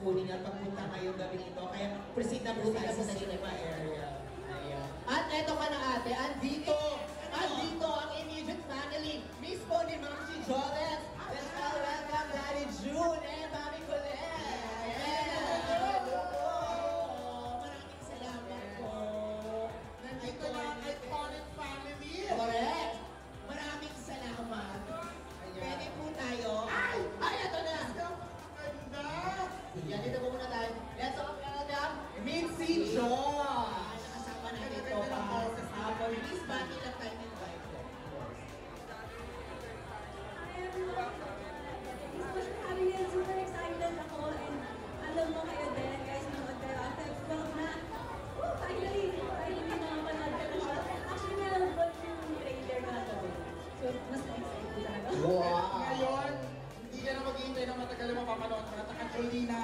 kukunin at pagpunta ngayong gabi ito. Kaya proceed na po tayo sa cinema area. Ayan. At eto ka na ate, andito ang immediate family. Mismo ni Ma'am si Jolet. Let's all welcome Daddy June and Mami Colette. Maraming salamat po. Nandito na ang iconic family. Correct. Maraming salamat. Pwede po tayo. Ay, ito na. Yan, dito po muna tayo. Let's welcome Mitzi John. Nakasama natin ito pa. Please, bati lang tayo ng wife ko. Super excited ako and alam mo kayo din, guys, manood kayo after 12 na. Finally nakapanood ka na siya. Actually, meron po yung trailer na to. So, mas excited ko talaga. Wow! Ngayon, hindi ka na maghihintay na matagal na mapapanood mo. Naka-truly na.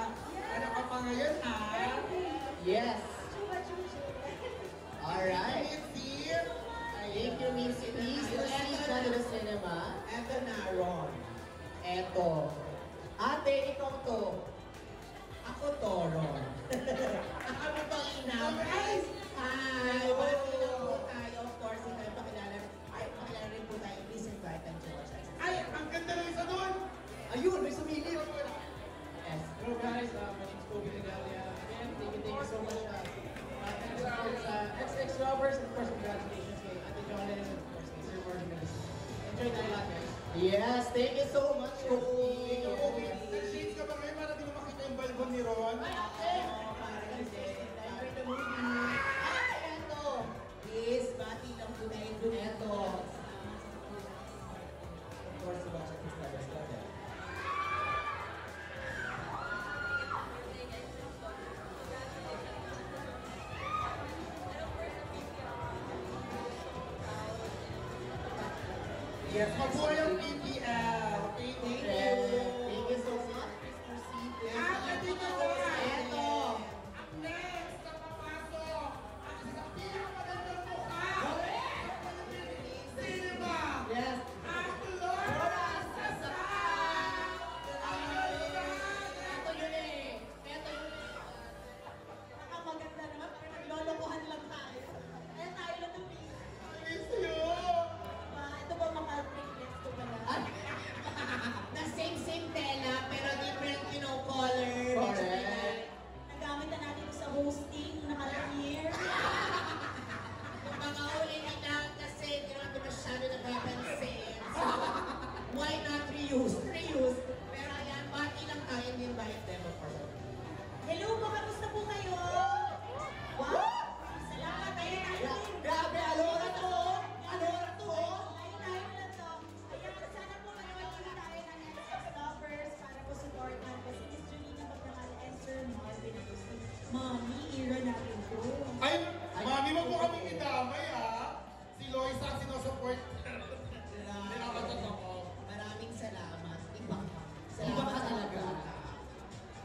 Ano ka pa ngayon, ha? Yes! Chupa. Alright! Mitzi. Thank you, Mitzi. Please proceed na to the cinema. Eto na, Ron. Eto. Ate, ikaw to. Ako to, Ron. Ako to, Ina. Hi! Bati lang po tayo. Of course, ikaw pakilala rin po tayo. Please invite them to watch us. Ay, ang ganda ng isa doon. Ayun, may sumilip. Yes. Hello guys, my name is Kobe Regalia. Again, thank you so much. XX Robbers, and of course, congratulations kay Ate Jones, and of course, kay Sir Martin. Enjoy tayo lahat, guys. Yes, thank you so much, Kobe. Nag-shades ka ba ngayon para di mo makita yung balbon ni Ron? Ay, eto! Please, bati lang po na yung eto. Of course, watch it. It's never started. Yes, mabuhay ang PPL. Okay, thank you. Thank you so much. Please proceed. Nandito na. Eto! Ang next na papasok, ang isa sa pinakamagandang mukha. Sino ba? Yes. Ang Lord Sasal! Eto yun eh. Eto yun eh. Nakamaganda naman, parang naglolokohan lang tayo. Kaya tayo lang ng I miss you. ito ba mga triplets ko pala? Na same tela, pero different, color. Correct. Nagamit na natin ito sa hosting nakaraang year. Yung mga huli nila kasi hindi naman masyado napapansin. So, why not reuse? Reuse. Pero ayan, bati lang tayo and invite them of course. Hello po, kamusta po kayo? Wow! Salamat tayo tayo. Grabe, alora to! Alora to! Tayo na to. Ayan, sana po manood ulit tayo ng XX Lovers para po supportan po si Miss Julina Magdangal and Sir Marvin at si Mami, ira natin po. Ay, mami, wag mo kaming idamay, ha? Si Loisa ang sinusupport. Maraming salamat. Iba ka talaga.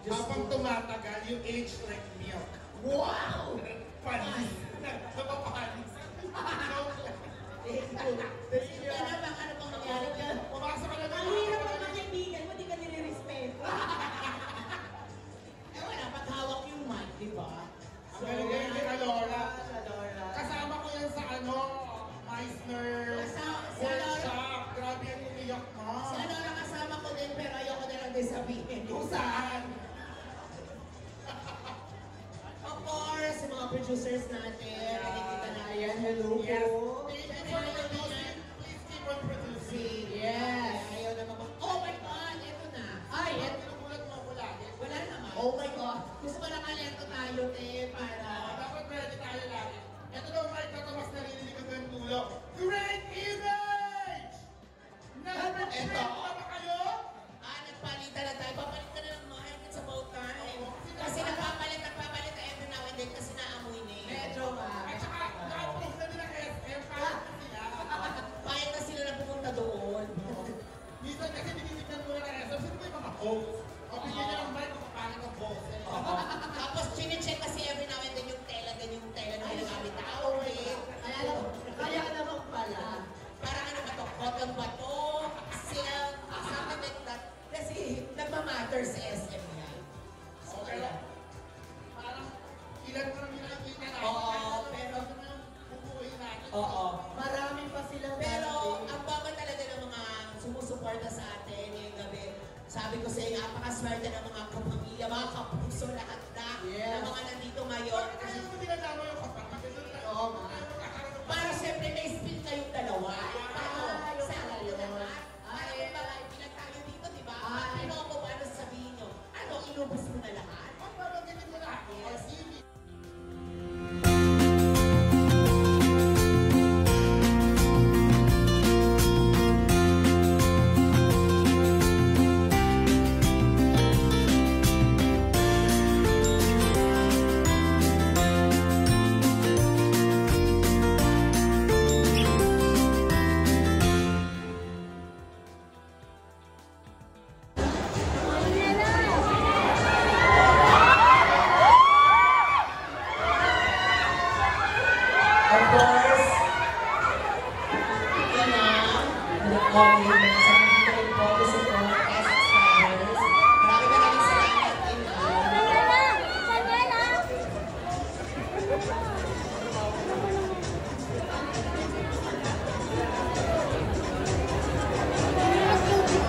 Habang tumatagal, yung age like milk. Wow! Panis. Napapanis. Thank you. Ano bang nangyari dyan? Pumasok ka na Ang hirap ang mga kaibigan mo, di ka nire-respeto. Wala, paghawak yung mic, di ba? Ang galing ni Alora. Alora. Kasama ko yan sa Meissner workshop. Grabe yung umiyak mo. Si Alora kasama ko din, pero ayoko na lang din sabihin. Kung saan? Of course, yung mga producers natin, nakikita na yan. Hello Yes. po. Thank you for producing. Please keep on producing. Yes. Ayaw na mag- Oh my God! Ito na. Ay, ito. Tinugulat mo ako lagi. Wala naman. Oh my God. Gusto ko lang alento tayo, te, para... Dapat ready tayo lagi. Ito daw, Mike, na mas naririnig ko yung tulo. Great image! Nag-check Ito. na ba kayo? Nagpalitan na tayo. Papalitan na ng mic. It's about time. Kasi nagpapalit every now and then kasi naamoy na eh. Medyo At saka, na-approve na nila SM, kaya na sila. Payag na sila na pumunta doon. Minsan kasi tinitignan mo na ng SM, sino ba yung mga hosts? O bigyan niya ng mic, kapapangit ang boses. Tapos chine-check kasi every now and then yung tela na ginagamit na awit. Kaya naman pala. Parang ano ba to? Cotton ba to? Silk? Something like that. Kasi nagmamatter sa SM yan. So, Okay, Sabi ko sa iyo, napakaswerte ng mga kapamilya, mga kapuso, lahat na, ng mga nandito ngayon. Kasi mo tinalaman yung kapatid. Oo, para siyempre may spin kayong dalawa. Ano? Sana yun naman. Ay, mga pinagtayo dito, di ba? Ano ako, ano sabihin nyo? Ano, inubos mo na lahat? Paano ganyan mo lahat? Sige. Of course, ina, nag-comment sa mga dito yung photo sa mga Essex Flowers. Maraming salamat, ina.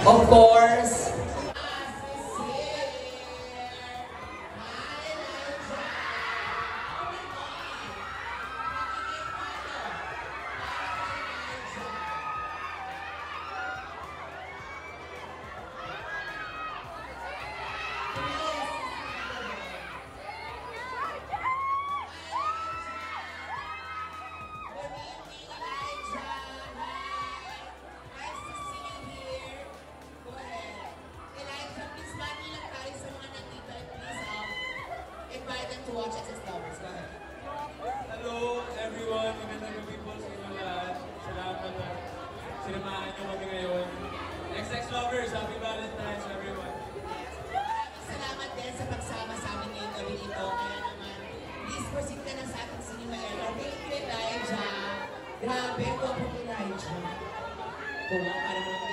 Of course, to watch Essex Flowers. Go ahead. Hello everyone, magandang gabi po sa inyo lahat. Salamat na sinamahan niyo kami ngayon. XX Lovers, Happy Valentine's everyone. Salamat din sa pagsama sa amin ngayong gabi ito. Kaya naman, please proceed ka na sa ating cinema area. Thank you, Elijah. Grabe, ko po Elijah. Kung parang